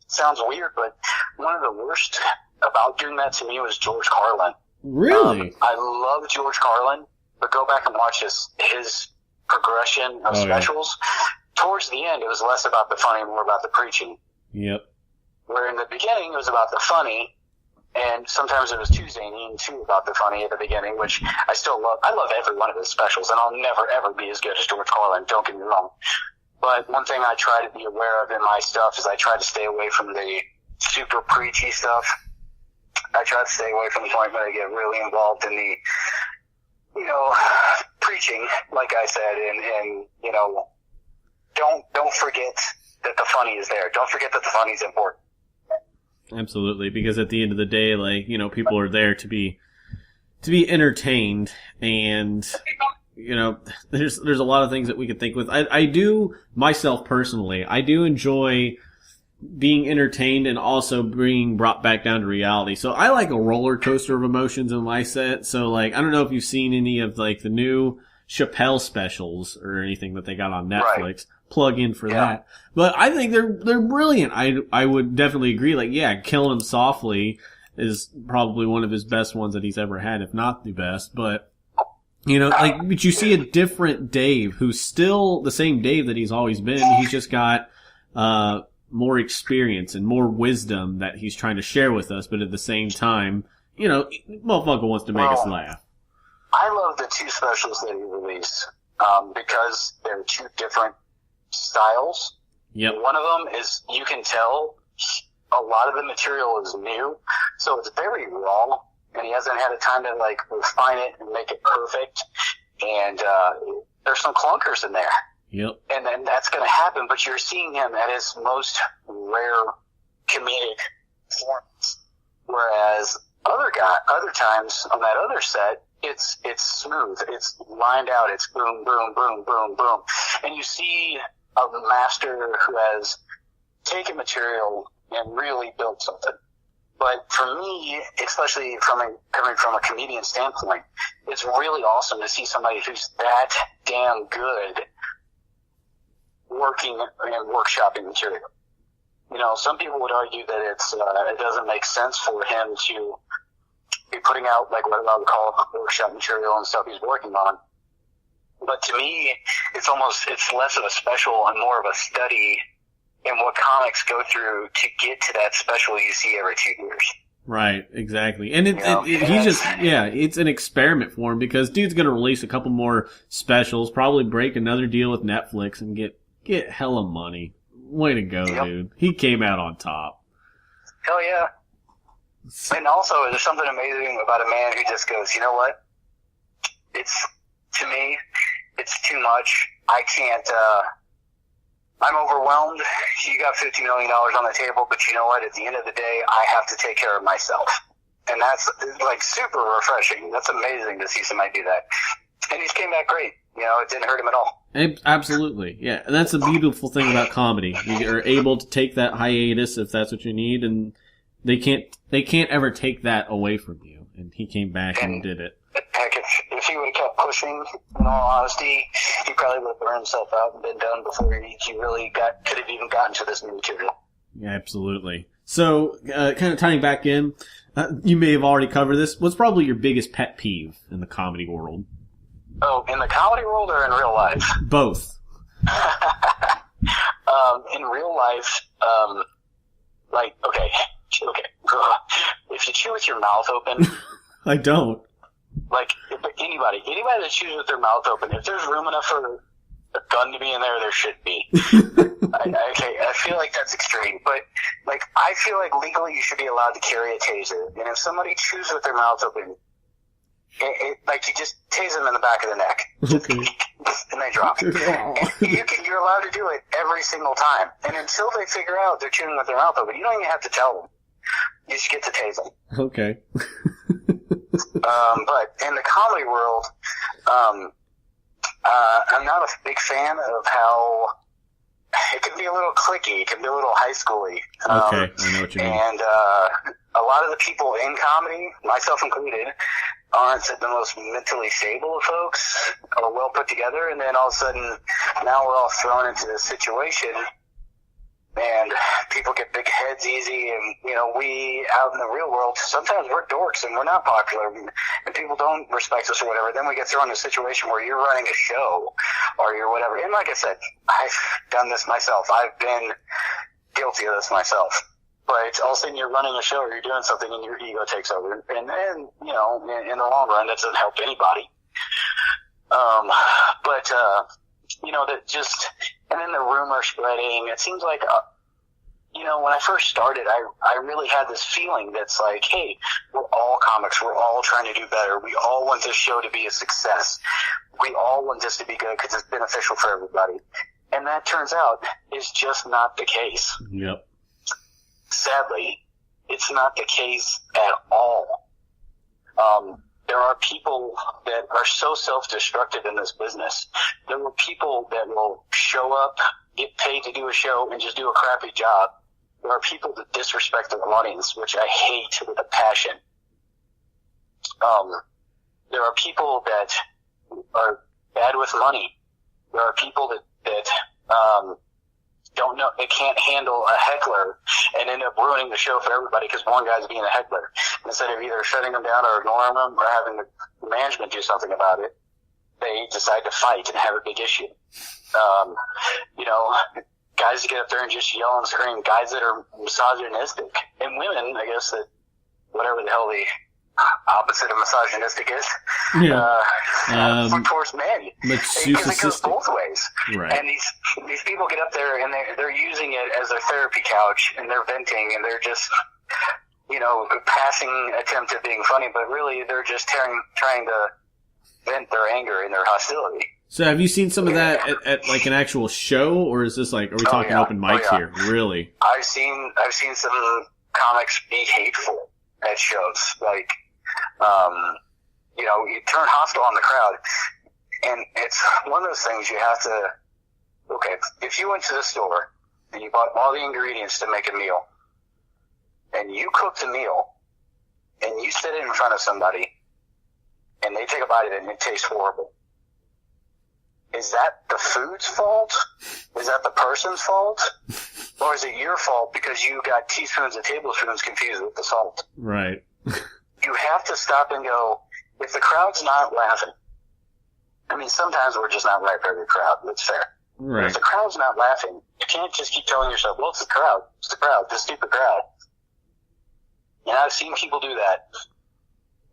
sounds weird, but one of the worst about doing that to me was George Carlin. Really? I love George Carlin, but go back and watch his progression of specials. Yeah. Towards the end, it was less about the funny, more about the preaching. Yep. Where in the beginning, it was about the funny, and sometimes it was too zany and too about the funny at the beginning, which I still love. I love every one of his specials, and I'll never, ever be as good as George Carlin, don't get me wrong. But one thing I try to be aware of in my stuff is I try to stay away from the super preachy stuff. I try to stay away from the point where I get really involved in the, preaching, like I said, and don't forget that the funny is there. Don't forget that the funny is important. Absolutely, because at the end of the day, like, people are there to be entertained, and there's a lot of things that we could think with. I do myself personally, I do enjoy being entertained and also being brought back down to reality. So I like a roller coaster of emotions in my set. So like, I don't know if you've seen any of like the new Chappelle specials or anything that they got on Netflix. Right. Plug in for that. But I think they're brilliant. I would definitely agree. Like, yeah, Killing Him Softly is probably one of his best ones that he's ever had, if not the best. But but you see a different Dave who's still the same Dave that he's always been. He's just got more experience and more wisdom that he's trying to share with us, but at the same time, motherfucker wants to make us laugh. I love the 2 specials that he released because they're 2 different styles. Yep. One of them is, you can tell a lot of the material is new, so it's very raw, and he hasn't had a time to like refine it and make it perfect, and there's some clunkers in there. Yep. And then that's going to happen, but you're seeing him at his most rare comedic performance. Whereas other times on that other set, it's smooth, it's lined out, it's boom, boom, boom, boom, boom. And you see a master who has taken material and really built something. But for me, especially coming from a comedian standpoint, it's really awesome to see somebody who's that damn good working and workshopping material. You know, some people would argue that it doesn't make sense for him to be putting out, like, what I would call workshop material and stuff he's working on. But to me, it's less of a special and more of a study in what comics go through to get to that special you see every 2 years. Right, exactly. And it's an experiment for him because dude's going to release a couple more specials, probably break another deal with Netflix and get hella money. Way to go, dude. He came out on top. Hell yeah. And also, there's something amazing about a man who just goes, you know what? To me, it's too much. I can't, I'm overwhelmed. You got $50 million on the table, but you know what? At the end of the day, I have to take care of myself. And that's, like, super refreshing. That's amazing to see somebody do that. And he's came back great. You know, it didn't hurt him at all. Absolutely. Yeah. And that's the beautiful thing about comedy. You are able to take that hiatus if that's what you need, and they can't ever take that away from you. And he came back and did it. Heck, if he would have kept pushing, in all honesty, he probably would have burned himself out and been done before he really could have even gotten to this new material. Yeah, absolutely. So, kind of tying back in, you may have already covered this. What's probably your biggest pet peeve in the comedy world? Oh, in the comedy world or in real life? Both. In real life, okay. If you chew with your mouth open, I don't. Like, anybody that chews with their mouth open, if there's room enough for a gun to be in there should be. I feel like that's extreme, but, like, I feel like legally you should be allowed to carry a taser, and if somebody chews with their mouth open, like, you just tase them in the back of the neck. Okay. And they drop. You're allowed to do it every single time. And until they figure out they're chewing with their mouth open, you don't even have to tell them. You just get to tase them. Okay. But in the comedy world, I'm not a big fan of how it can be a little cliquey. It can be a little high schooly. Okay, I know what you mean. And a lot of the people in comedy, myself included, aren't the most mentally stable of folks or well put together. And then all of a sudden, now we're all thrown into this situation. And people get big heads easy, and, you know, we, out in the real world, sometimes we're dorks and we're not popular, and people don't respect us or whatever. Then we get thrown in a situation where you're running a show, or you're whatever. And like I said, I've done this myself. I've been guilty of this myself. But all of a sudden you're running a show or you're doing something and your ego takes over. And you know, in the long run, that doesn't help anybody. You know, that just, and then the rumor spreading, it seems like, you know, when I first started, I really had this feeling that's like, hey, we're all comics, we're all trying to do better, we all want this show to be a success, we all want this to be good because it's beneficial for everybody. And that turns out is just not the case. Yep. Sadly, it's not the case at all. There are people that are so self-destructive in this business. There are people that will show up, get paid to do a show, and just do a crappy job. There are people that disrespect their audience, which I hate with a passion. There are people that are bad with money. There are people that don't know, they can't handle a heckler and end up ruining the show for everybody because one guy's being a heckler. Instead of either shutting them down or ignoring them or having the management do something about it, they decide to fight and have a big issue. You know, guys that get up there and just yell and scream, guys that are misogynistic, and women, I guess, that whatever the hell the opposite of misogynistic is, towards men. Because it goes both ways. Right. And these people get up there and they're using it as their therapy couch, and they're venting, and they're just, you know, passing attempt at being funny, but really they're just trying to vent their anger and their hostility. So have you seen some of that at like an actual show, or is this like, are we talking open mics here? Really? I've seen some comics be hateful at shows, like, you know, you turn hostile on the crowd, and it's one of those things you have to, okay, if you went to the store and you bought all the ingredients to make a meal, and you cook the meal, and you sit it in front of somebody, and they take a bite of it and it tastes horrible, is that the food's fault? Is that the person's fault? Or is it your fault because you got teaspoons and tablespoons confused with the salt? Right. You have to stop and go, if the crowd's not laughing, I mean, sometimes we're just not right for every crowd. That's fair. But Right. if the crowd's not laughing, you can't just keep telling yourself, well, it's the crowd. It's the crowd. The stupid crowd. And I've seen people do that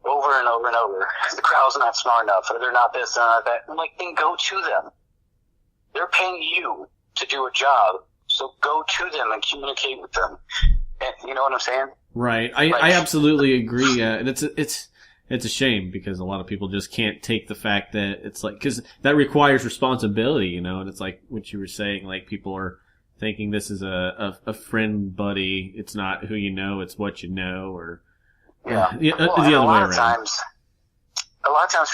over and over and over. The crowd's not smart enough, or they're not this, they're not that. I'm like, then go to them. They're paying you to do a job, so go to them and communicate with them. And you know what I'm saying? Right. I absolutely agree. And it's a shame because a lot of people just can't take the fact that it's like, cause that requires responsibility, you know, and it's like what you were saying, like people are thinking this is a friend buddy. It's not who you know, it's what you know, or Yeah. the Well, other and way a lot around. of times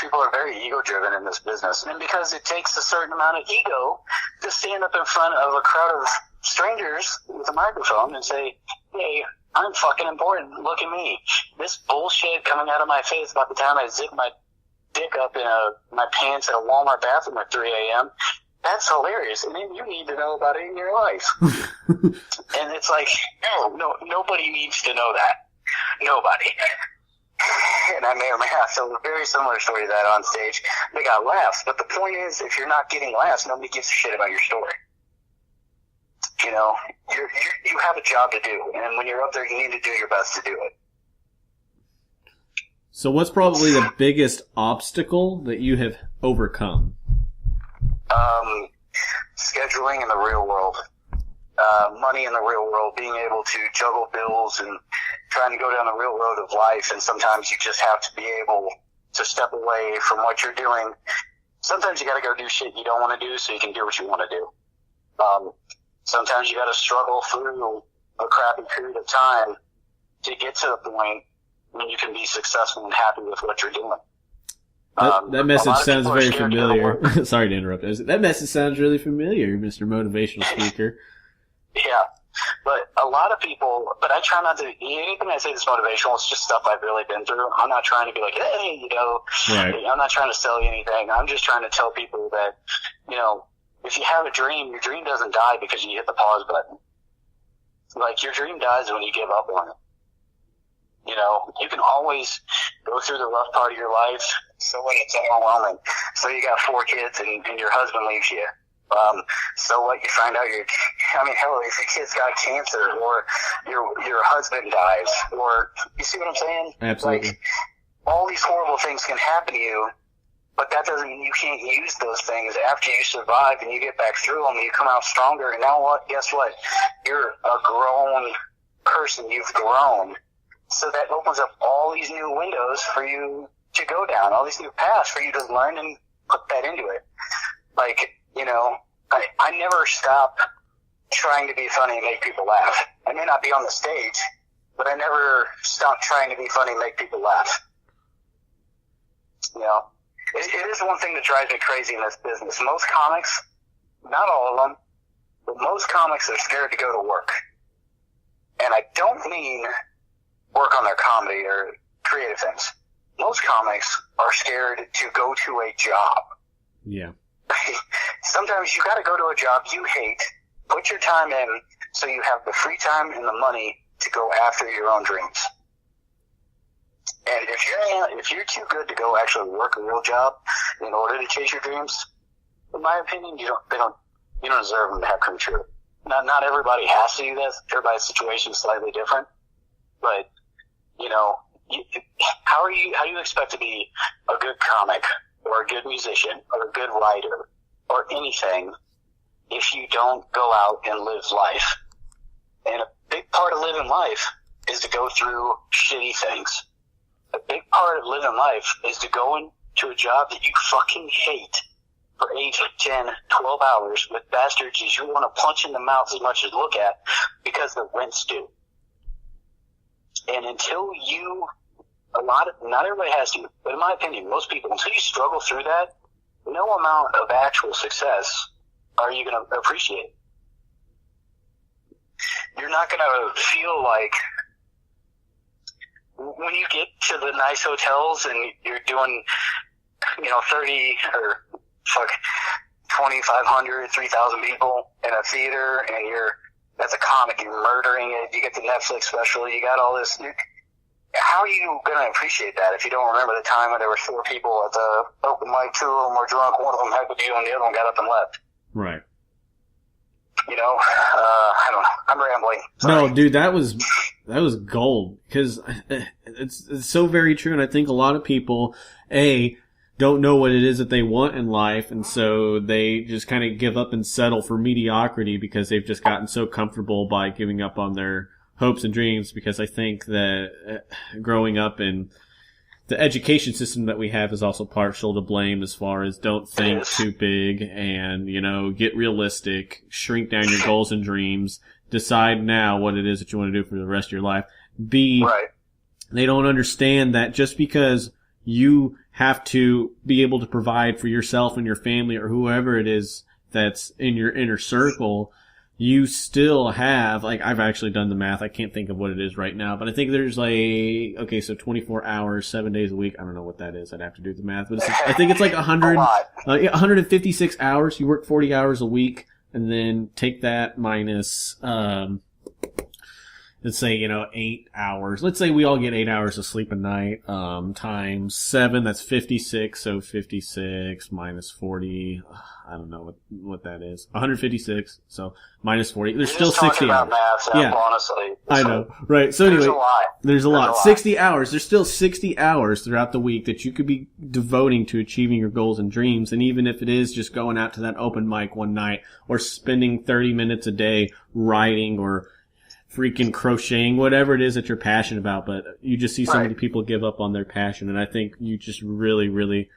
people are very ego-driven in this business, and because it takes a certain amount of ego to stand up in front of a crowd of strangers with a microphone and say, hey, I'm fucking important. Look at me. This bullshit coming out of my face about the time I zip my dick up in my pants in a Walmart bathroom at 3 a.m., that's hilarious, and then you need to know about it in your life. And it's like, no, nobody needs to know that. Nobody. And I may or may not tell a very similar story to that on stage. They got laughs, but the point is, if you're not getting laughs, nobody gives a shit about your story. You know, you have a job to do, and when you're up there, you need to do your best to do it. So what's probably the biggest obstacle that you have overcome? Scheduling in the real world. Money in the real world, being able to juggle bills and trying to go down the real road of life, and sometimes you just have to be able to step away from what you're doing. Sometimes you gotta go do shit you don't want to do so you can do what you want to do. Sometimes you gotta struggle through a crappy period of time to get to the point when you can be successful and happy with what you're doing. That message a lot of sounds people are very scared to go to work. familiar. Sorry to interrupt. That message sounds really familiar, Mr. Motivational Speaker. Yeah, but a lot of people, but I try not to, anything I say that's motivational, it's just stuff I've really been through. I'm not trying to be like, hey, you know, Right. I'm not trying to sell you anything. I'm just trying to tell people that, you know, if you have a dream, your dream doesn't die because you hit the pause button. Like, your dream dies when you give up on it. You know, you can always go through the rough part of your life. So when it's overwhelming. So you got 4 kids and your husband leaves you. So what, you find out hell, if your kid's got cancer, or your husband dies, or, you see what I'm saying? Absolutely. Like, all these horrible things can happen to you, but that doesn't mean you can't use those things after you survive and you get back through them and you come out stronger. And now what? Guess what? You're a grown person. You've grown. So that opens up all these new windows for you to go down, all these new paths for you to learn and put that into it. Like, you know, I never stop trying to be funny and make people laugh. I may not be on the stage, but I never stop trying to be funny and make people laugh. You know, it is one thing that drives me crazy in this business. Most comics, not all of them, but most comics are scared to go to work. And I don't mean work on their comedy or creative things. Most comics are scared to go to a job. Yeah. Sometimes you got to go to a job you hate, put your time in, so you have the free time and the money to go after your own dreams. And if you're too good to go actually work a real job in order to chase your dreams, in my opinion, you don't deserve them to have come true. Not everybody has to do this. Everybody's situation is slightly different, but you know, how do you expect to be a good comic or a good musician or a good writer or anything if you don't go out and live life? And a big part of living life is to go through shitty things. A big part of living life is to go into a job that you fucking hate for 8, 10, 12 hours with bastards that you want to punch in the mouth as much as look at because the rent's due. And until not everybody has to, but in my opinion, most people, until you struggle through that, no amount of actual success are you going to appreciate. You're not going to feel like when you get to the nice hotels and you're doing, 30 or 2,500, 3,000 people in a theater, and as a comic, you're murdering it. You get the Netflix special. You got all this. How are you going to appreciate that if you don't remember the time when there were 4 people at the open mic, 2 of them were drunk, one of them had to deal, and the other one got up and left? Right. I don't know. I'm rambling. Sorry. No, dude, that was gold, because it's so very true, and I think a lot of people, don't know what it is that they want in life, and so they just kind of give up and settle for mediocrity because they've just gotten so comfortable by giving up on their hopes and dreams. Because I think that growing up in the education system that we have is also partial to blame, as far as don't think too big and, get realistic, shrink down your goals and dreams, decide now what it is that you want to do for the rest of your life. Right. They don't understand that just because you have to be able to provide for yourself and your family or whoever it is that's in your inner circle, you still have, I've actually done the math. I can't think of what it is right now, but I think there's so 24 hours, 7 days a week. I don't know what that is. I'd have to do the math, but I think it's 156 hours. You work 40 hours a week, and then take that minus, let's say, 8 hours. Let's say we all get 8 hours of sleep a night, times 7, that's 56. So 56 minus 40, I don't know what that is. 156. So minus 40. There's still 60 hours. Math, yeah, honestly. I know. Right. So anyway, there's a lot. 60 hours. There's still 60 hours throughout the week that you could be devoting to achieving your goals and dreams. And even if it is just going out to that open mic one night, or spending 30 minutes a day writing or freaking crocheting, whatever it is that you're passionate about, but you just see so many people give up on their passion, and I think you just really, really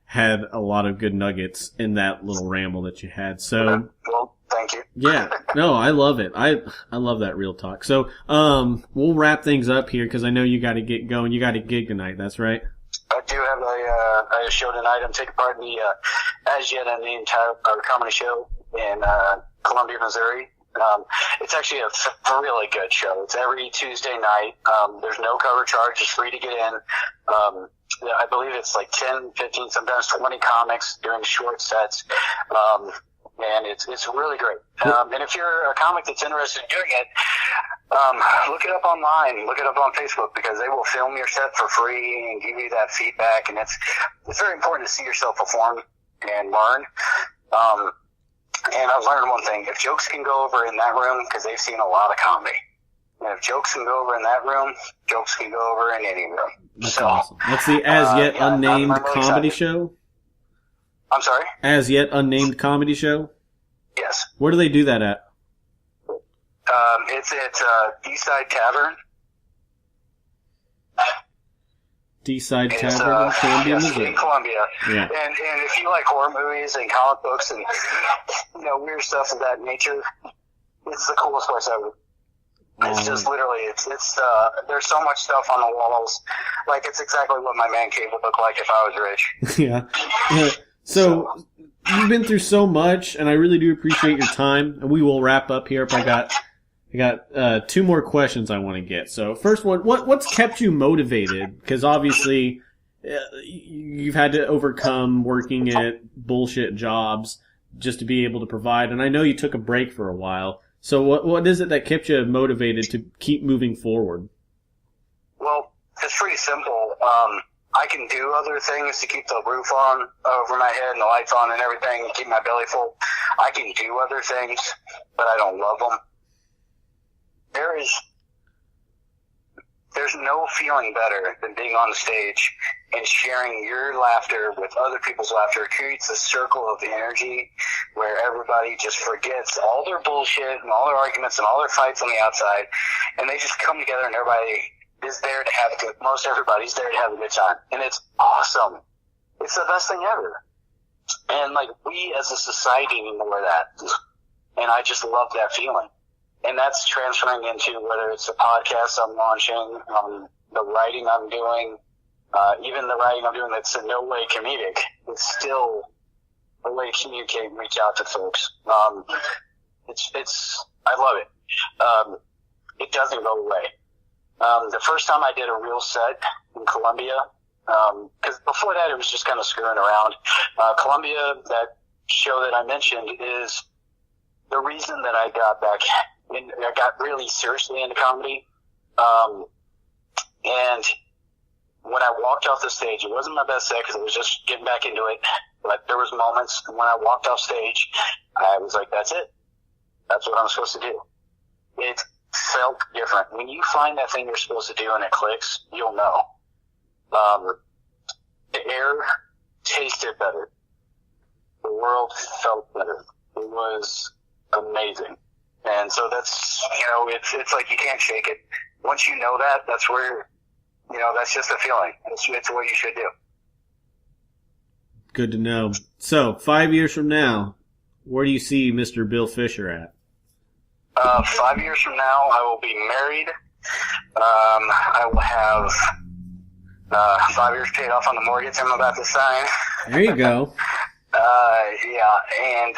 had a lot of good nuggets in that little ramble that you had. So, well, thank you. Yeah, no, I love it. I love that real talk. So, we'll wrap things up here because I know you got to get going. You got a gig tonight. That's right. I do have a show tonight. I'm taking part in the As Yet Unnamed comedy show in Columbia, Missouri. It's actually a really good show. It's every Tuesday night. There's no cover charge. It's free to get in. I believe it's 10, 15, sometimes 20 comics doing short sets. And it's really great. And if you're a comic that's interested in doing it, look it up online. Look it up on Facebook, because they will film your set for free and give you that feedback. And it's very important to see yourself perform and learn. And I've learned one thing. If jokes can go over in that room, because they've seen a lot of comedy, and if jokes can go over in that room, jokes can go over in any room. That's awesome. That's the As Yet Unnamed I'm really comedy excited. show? I'm sorry? As Yet Unnamed comedy show? Yes. Where do they do that at? It's at D-Side Tavern. D-Side Tavern in Columbia, Missouri. In Columbia. Yeah. And if you like horror movies and comic books and weird stuff of that nature, it's the coolest place ever. It's just literally, there's so much stuff on the walls. It's exactly what my man cave would look like if I was rich. Yeah. So, you've been through so much, and I really do appreciate your time. And we will wrap up here. I got 2 more questions I want to get. So, first one, what's kept you motivated? Because obviously, you've had to overcome working at bullshit jobs just to be able to provide. And I know you took a break for a while. So what is it that kept you motivated to keep moving forward? Well, it's pretty simple. I can do other things to keep the roof on over my head and the lights on and everything, and keep my belly full. I can do other things, but I don't love them. There's no feeling better than being on the stage and sharing your laughter with other people's laughter. It creates a circle of energy where everybody just forgets all their bullshit and all their arguments and all their fights on the outside, and they just come together, and everybody is there to have a good, most everybody's there to have a good time. And it's awesome. It's the best thing ever. And we as a society need more of that. And I just love that feeling. And that's transferring into whether it's a podcast I'm launching, the writing I'm doing, even the writing I'm doing that's in no way comedic. It's still a way to communicate and reach out to folks. I love it. It doesn't go away. The first time I did a real set in Columbia, because before that it was just kind of screwing around. Columbia, that show that I mentioned, is the reason that I got back in, I got really seriously into comedy. And when I walked off the stage, it wasn't my best set because I was just getting back into it. But there was moments when I walked off stage, I was like, that's it. That's what I'm supposed to do. It felt different. When you find that thing you're supposed to do and it clicks, you'll know. The air tasted better. The world felt better. It was amazing. And so that's, it's like you can't shake it. Once you know that, that's where, that's just a feeling. It's what you should do. Good to know. So, 5 years from now, where do you see Mr. Bill Fisher at? 5 years from now, I will be married. I will have 5 years paid off on the mortgage I'm about to sign. There you go. And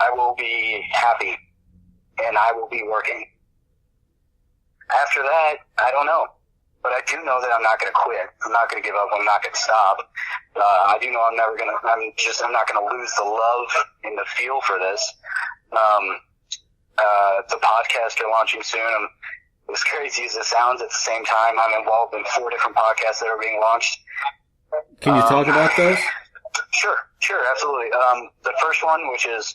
I will be happy, and I will be working. After that, I don't know. But I do know that I'm not going to quit. I'm not going to give up. I'm not going to stop. I do know I'm not going to lose the love and the feel for this. The podcast are launching soon. As crazy as it sounds, at the same time, I'm involved in 4 different podcasts that are being launched. Can you talk about those? Sure, absolutely. The first one, which is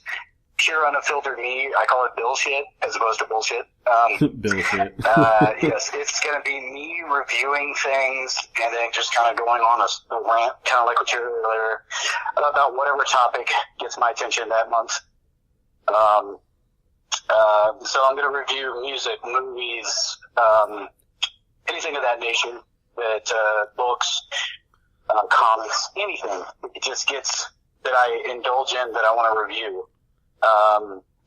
pure unfiltered me, I call it Bill shit as opposed to bullshit. Bill shit. Yes, it's going to be me reviewing things and then just kind of going on a rant, kind of like what you heard earlier, about whatever topic gets my attention that month. So I'm going to review music, movies, anything of that nature, books, comics, anything. It just gets that I indulge in that I want to review.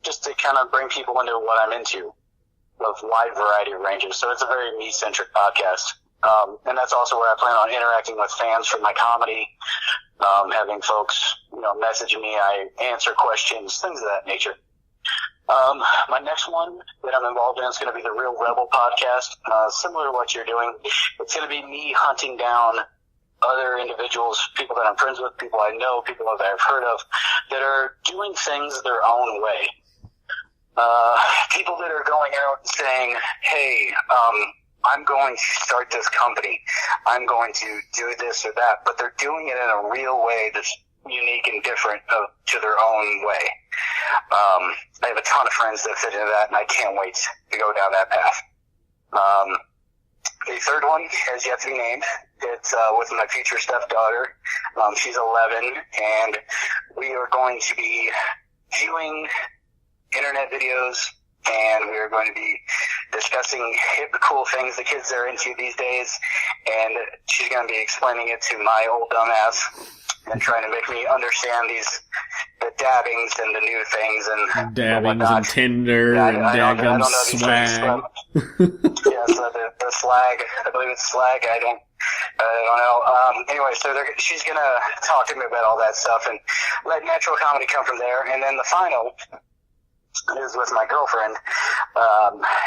Just to kind of bring people into what I'm into of wide variety of ranges. So it's a very me-centric podcast. And that's also where I plan on interacting with fans for my comedy, having folks, message me. I answer questions, things of that nature. My next one that I'm involved in is going to be the Real Rebel podcast, similar to what you're doing. It's going to be me hunting down other individuals, people that I'm friends with, people I know, people that I've heard of, that are doing things their own way. People that are going out and saying, hey, I'm going to start this company. I'm going to do this or that. But they're doing it in a real way that's unique and different to their own way. I have a ton of friends that fit into that, and I can't wait to go down that path. The third one has yet to be named. It's with my future stepdaughter. She's 11, and we are going to be viewing internet videos, and we are going to be discussing hip, cool things the kids are into these days, and she's going to be explaining it to my old dumbass and trying to make me understand the dabbings and the new things and dabbings and Tinder and daggum swag. Yes, the slag. I believe it's slag. I don't know. Anyway, so she's going to talk to me about all that stuff and let natural comedy come from there. And then the final is with my girlfriend.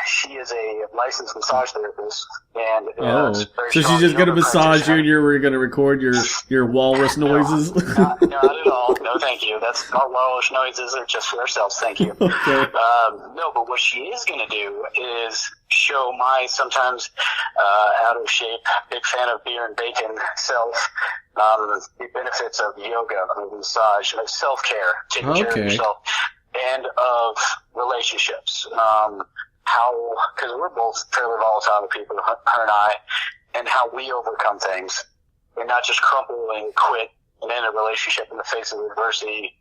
She is a licensed massage therapist, and so she's just going to massage you, and you're going to record your walrus noises. Not at all. No, thank you. That's our walrus noises are just for ourselves. Thank you. Okay. No, but what she is going to do is show my sometimes out of shape, big fan of beer and bacon self. The benefits of yoga, of massage, of self-care, taking care of yourself. And of relationships, because we're both fairly volatile people, her and I, and how we overcome things, and not just crumple and quit and end a relationship in the face of adversity,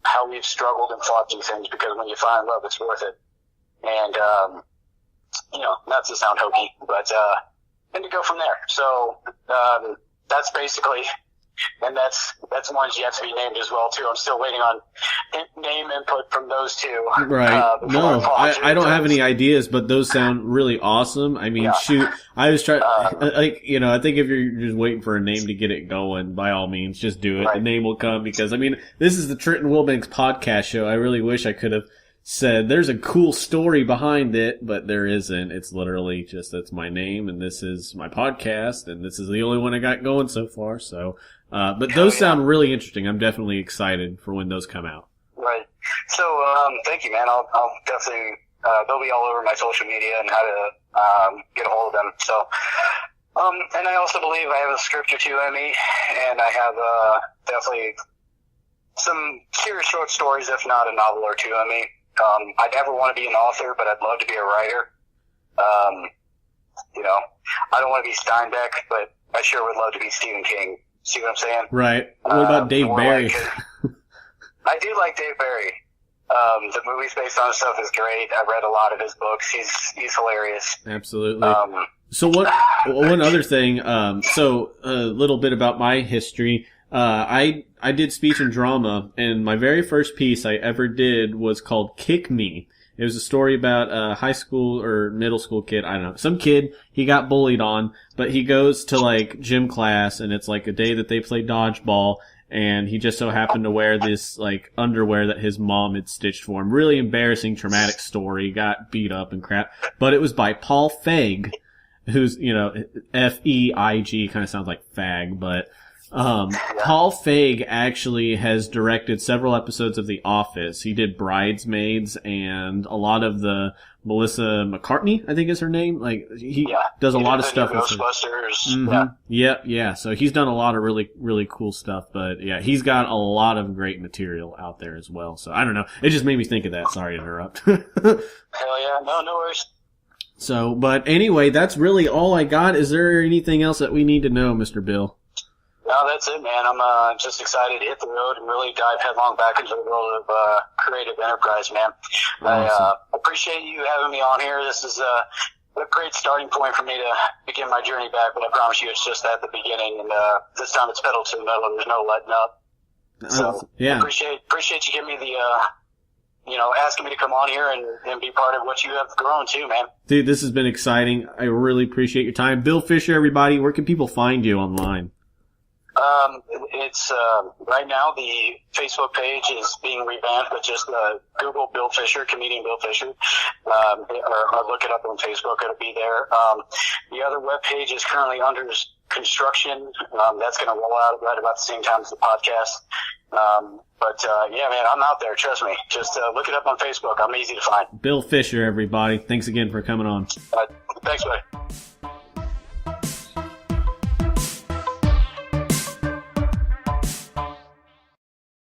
how we've struggled and fought through things, because when you find love, it's worth it. And, not to sound hokey, but, and to go from there. So, that's basically... And that's one's yet to be named as well too. I'm still waiting on name input from those two. Right. No, I don't have any ideas, but those sound really awesome. I mean, shoot, I was trying, I think if you're just waiting for a name to get it going, by all means, just do it. Right. The name will come because, this is the Trenton Wilbanks podcast show. I really wish I could have said there's a cool story behind it, but there isn't. It's literally just that's my name and this is my podcast and this is the only one I got going so far. So, but those sound really interesting. I'm definitely excited for when those come out. Right. So, thank you, man. I'll definitely, they'll be all over my social media and how to, get a hold of them. So, and I also believe I have a script or two in me, and I have, definitely some serious short stories, if not a novel or two in me. I never want to be an author, but I'd love to be a writer. You know, I don't want to be Steinbeck, but I sure would love to be Stephen King. See what I'm saying? Right. What about Dave Barry? I do like Dave Barry. The movies based on his stuff is great. I've read a lot of his books. He's hilarious. Absolutely. So one other thing, so a little bit about my history. I did speech and drama, and my very first piece I ever did was called Kick Me. It was a story about a high school or middle school kid, I don't know, some kid he got bullied on, but he goes to like gym class and it's like a day that they play dodgeball, and he just so happened to wear this like underwear that his mom had stitched for him. Really embarrassing, traumatic story, got beat up and crap. But it was by Paul Feig, who's, you know, F-E-I-G, kind of sounds like fag, but Paul Feig actually has directed several episodes of The Office. He did Bridesmaids and a lot of the Melissa McCartney, I think is her name. Like he does a lot of stuff with Ghostbusters. Mm-hmm. Yeah. So he's done a lot of really, really cool stuff. But yeah, he's got a lot of great material out there as well. So I don't know. It just made me think of that. Sorry to interrupt. Hell yeah. No worries. So, but anyway, that's really all I got. Is there anything else that we need to know, Mr. Bill? No, that's it, man. I'm just excited to hit the road and really dive headlong back into the world of creative enterprise, man. Awesome. I appreciate you having me on here. This is a great starting point for me to begin my journey back, but I promise you it's just at the beginning, and this time it's pedal to the metal. There's no letting up. So yeah. Appreciate you giving me the asking me to come on here and be part of what you have grown too, man. Dude, this has been exciting. I really appreciate your time. Bill Fisher, everybody, where can people find you online? It's right now the Facebook page is being revamped with just Google Bill Fisher, comedian Bill Fisher, or look it up on Facebook. It'll be there. The other web page is currently under construction. That's going to roll out right about the same time as the podcast. But yeah, man, I'm out there. Trust me. Just look it up on Facebook. I'm easy to find. Bill Fisher, everybody. Thanks again for coming on. Thanks, buddy.